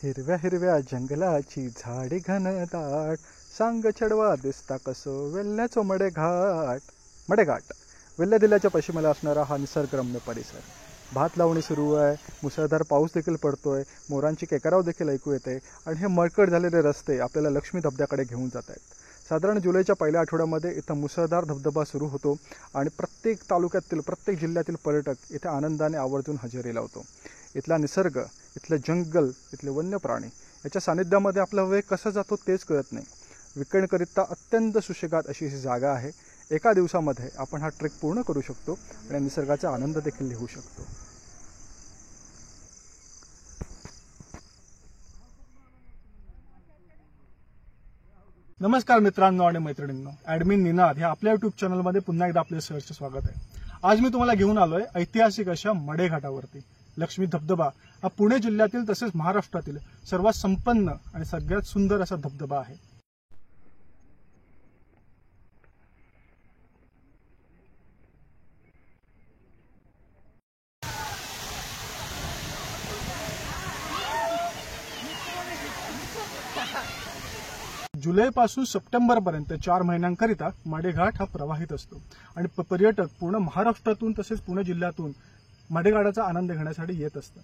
हिरव्या हिरव्या जंगलाची झाडी घनदाट, सांग चढवा दिसता कसो वेल्ल्याचो मडेघाट. वेल्ल्या दिल्याच्या पश्चिमेला असणारा हा निसर्गरम्य परिसर. भात लावणी सुरू आहे, मुसळधार पाऊस देखील पडतोय, मोरांची केकराव देखील ऐकू येते आणि हे मळकट झालेले रस्ते आपल्याला लक्ष्मी धबधब्याकडे घेऊन जात आहेत. साधारण जुलैच्या पहिल्या आठवड्यामध्ये इथं मुसळधार धबधबा सुरू होतो आणि प्रत्येक तालुक्यातील प्रत्येक जिल्ह्यातील पर्यटक इथे आनंदाने आवर्जून हजेरी लावतो. इथला निसर्ग, इथलं जंगल, इथले वन्य प्राणी याच्या सानिध्यामध्ये आपला वेळ कसा जातो तेच कळत नाही. वीकेंडकरिता अत्यंत सुशेगात अशी ही जागा आहे. एका दिवसामध्ये आपण हा ट्रेक पूर्ण करू शकतो आणि निसर्गाचा आनंद देखील घेऊ शकतो. नमस्कार मित्रांनो आणि मैत्रिणींनो, ॲडमिन निनाद ह्या आपल्या यूट्यूब चॅनलमध्ये पुन्हा एकदा आपले सहर्ष स्वागत आहे. आज मी तुम्हाला घेऊन आलोय ऐतिहासिक अशा मडेघाटावरती. लक्ष्मी धबधबा हा पुणे जिल्ह्यातील तसेच महाराष्ट्रातील सर्वात संपन्न आणि सगळ्यात सुंदर असा धबधबा आहे. जुलैपासून सप्टेंबरपर्यंत 4 महिन्यांकरिता मडेघाट हा प्रवाहित असतो आणि पर्यटक पूर्ण महाराष्ट्रातून तसेच पुणे जिल्ह्यातून मडेघाटाचा आनंद घेण्यासाठी येत असतात.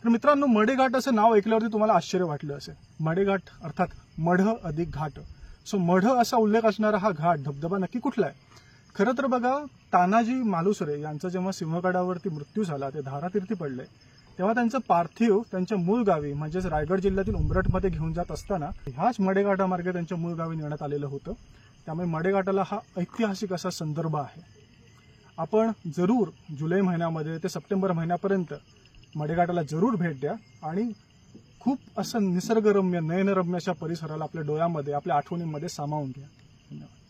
तर मित्रांनो, मडेघाट असं नाव ऐकल्यावरती तुम्हाला आश्चर्य वाटलं असेल. मडेघाट अर्थात मढ अधिक घाट. सो मढ असा उल्लेख असणारा हा घाट धबधबा नक्की कुठला आहे? खरं तर बघा, तानाजी मालुसरे यांचा जेव्हा सिंहगडावरती मृत्यू झाला, ते धारातीर्थी पडले, तेव्हा त्यांचं पार्थिव त्यांच्या मूळ गावी म्हणजेच रायगड जिल्ह्यातील उंबरठमध्ये घेऊन जात असताना ह्याच मडेघाटामार्गे त्यांच्या मूळ गावी नेण्यात आलेलं होतं. त्यामुळे मडेघाटाला हा ऐतिहासिक असा संदर्भ आहे. आपण जरूर जुलै महिन्यामध्ये ते सप्टेंबर महिन्यापर्यंत मडेघाटाला जरूर भेट द्या आणि खूप असं निसर्गरम्य, नयनरम्य अशा परिसराला आपल्या डोळ्यामध्ये, आपल्या आठवणींमध्ये सामावून घ्या. धन्यवाद.